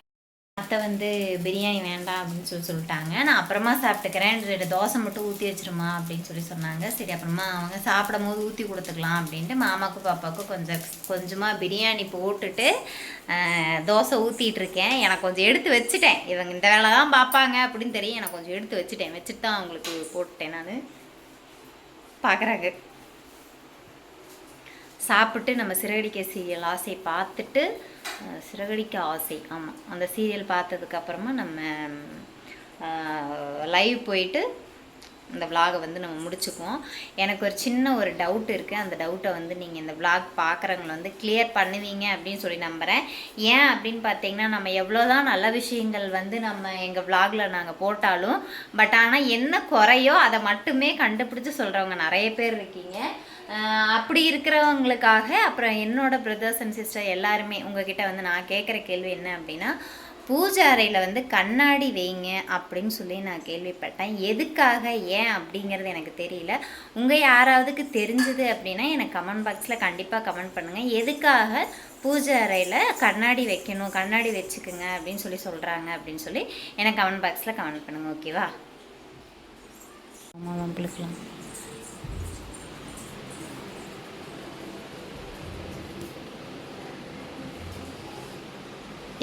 அத்தை வந்து பிரியாணி வேண்டாம் அப்படின்னு சொல்லிட்டாங்க. நான் அப்புறமா சாப்பிட்டுக்கிறேன், 2 தோசை மட்டும் ஊற்றி வச்சிருமா அப்படின்னு சொன்னாங்க. சரி அப்புறமா அவங்க சாப்பிடும் போது ஊற்றி கொடுத்துக்கலாம் அப்படின்ட்டு மாமாவுக்கும் பாப்பாவுக்கும் கொஞ்சமாக பிரியாணி போட்டுட்டு தோசை ஊற்றிட்டு இருக்கேன். எனக்கு கொஞ்சம் எடுத்து வச்சுட்டேன். இவங்க இந்த வேலை தான் பார்ப்பாங்க அப்படின்னு தெரியும். எனக்கு கொஞ்சம் எடுத்து வச்சுட்டு தான் அவங்களுக்கு போட்டுட்டேன். நான் பார்க்குறாங்க. சாப்பிட்டு நம்ம சிறகடிக்க சீரியல் ஆசை பார்த்துட்டு, சிறகடிக்க ஆசை, ஆமாம், அந்த சீரியல் பார்த்ததுக்கப்புறமா நம்ம லைவ் போயிட்டு இந்த விலாகை வந்து நம்ம முடிச்சுக்குவோம். எனக்கு ஒரு சின்ன ஒரு டவுட் இருக்குது. அந்த டவுட்டை வந்து நீங்கள் இந்த விலாக் பார்க்குறவங்களை வந்து கிளியர் பண்ணுவீங்க அப்படின்னு சொல்லி நம்புகிறேன். ஏன் அப்படின்னு பார்த்தீங்கன்னா, நம்ம எவ்வளோதான் நல்ல விஷயங்கள் வந்து நம்ம எங்கள் விலாகில் நாங்கள் போட்டாலும், பட் ஆனால் என்ன குறையோ அதை மட்டுமே கண்டுபிடிச்சி சொல்கிறவங்க நிறைய பேர் இருக்கீங்க. அப்படி இருக்கிறவங்களுக்காக அப்புறம் என்னோட பிரதர்ஸ் அண்ட் சிஸ்டர் எல்லாருமே உங்ககிட்ட வந்து நான் கேட்குற கேள்வி என்ன அப்படின்னா, பூஜை அறையில் வந்து கண்ணாடி வைங்க அப்படின்னு சொல்லி நான் கேள்விப்பட்டேன். எதுக்காக, ஏன் அப்படிங்கிறது எனக்கு தெரியல. உங்கள் யாராவதுக்கு தெரிஞ்சது அப்படின்னா எனக்கு கமெண்ட் பாக்ஸில் கண்டிப்பாக கமெண்ட் பண்ணுங்கள். எதுக்காக பூஜை அறையில் கண்ணாடி வைக்கணும், கண்ணாடி வச்சுக்குங்க அப்படின்னு சொல்கிறாங்க அப்படின்னு சொல்லி எனக்கு கமெண்ட் பாக்ஸில் கமெண்ட் பண்ணுங்கள். ஓகேவா? ஆமாம், உங்களுக்குலாம்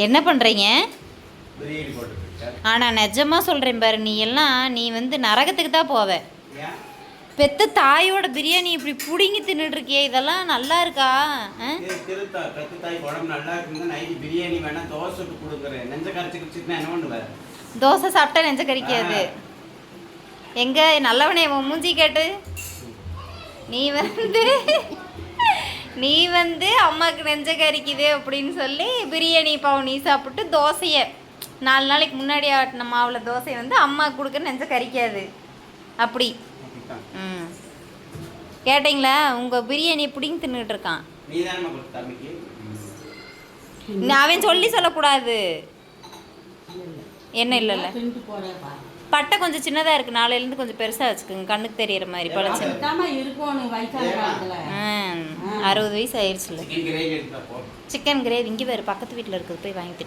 என்ன பண்ணுறீங்க? ஆனால் நிஜமாக சொல்கிறேன் பாரு, நீ வந்து நரகத்துக்கு தான் போவ. ஏன் பெத்த தாயோட பிரியாணி இப்படி புடிங்கி தின்னுட்டு இருக்கியே, இதெல்லாம் நல்லா இருக்கா? பெத்த தாய் குழம்பு நல்லா இருக்குங்க. நைட்டு பிரியாணி வேணா தோசை சுட்டு கொடுக்குறேன். நெஞ்ச கரைச்சி குடிச்சிட்டுனா என்ன பண்ணுவேன்? தோசை சாப்பிட்டா நெஞ்ச கறிக்காது. எங்க நல்லவனே உன் மூஞ்சி கேட்டு நீ வந்து அம்மாவுக்கு நெஞ்ச கறிக்குது அப்படின்னு சொல்லி பிரியாணி பாவம் நீ சாப்பிட்டு தோசையை 4 நாளைக்கு முன்னாடி ஆட்டின மாவில் தோசையை வந்து அம்மாவுக்கு கொடுக்க நெஞ்ச கறிக்காது அப்படி. ம் கேட்டிங்களா? உங்கள் பிரியாணி பிடிங்கி தின்னுட்டு இருக்கான். அவன் சொல்லி சொல்லக்கூடாது. என்ன இல்லைல்ல, பட்டை கொஞ்சம் சின்னதாக இருக்குது, நாளையிலேருந்து கொஞ்சம் பெருசாக வச்சுக்கோங்க, கண்ணுக்கு தெரியிற மாதிரி பழச்சு. 60 வயசு ஆயிடுச்சுல. சிக்கன் கிரேவி இங்கே வேறு பக்கத்து வீட்டில் இருக்குது, போய் வாங்கிட்டு.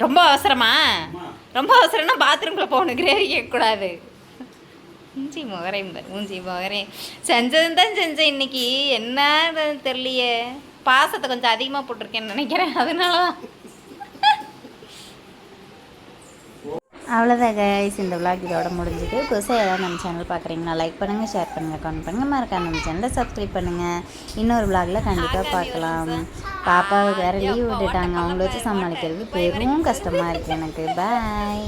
ரொம்ப அவசரமா? ரொம்ப அவசரம்னா பாத்ரூம்குள்ளே போகணும், கிரேவி கேட்கக்கூடாது. மூஞ்சி முகரையும் பாரு, மூஞ்சி முகரையும் செஞ்சதுன்னு தான் செஞ்சேன் இன்னைக்கு. என்ன தெரியலையே, பாசத்தை கொஞ்சம் அதிகமாக போட்டிருக்கேன்னு நினைக்கிறேன், அதனால தான். அவ்வளோதான் கைஸ், இந்த விளாக் இதோட முடிஞ்சுது. புதுசாக ஏதாவது நம்ம சேனல் பார்க்குறீங்கன்னா லைக் பண்ணுங்கள், ஷேர் பண்ணுங்கள், கமெண்ட் பண்ணுங்கள், மறக்காம நம்ம சேனலை சப்ஸ்கிரைப் பண்ணுங்கள். இன்னொரு விளாகில் கண்டிப்பாக பார்க்கலாம். பாப்பாவுக்கு வேறு லீவ் விட்டுட்டாங்க, அவங்கள வச்சு சமாளிக்கிறது பெரும் கஷ்டமாக இருக்குது எனக்கு. பாய்.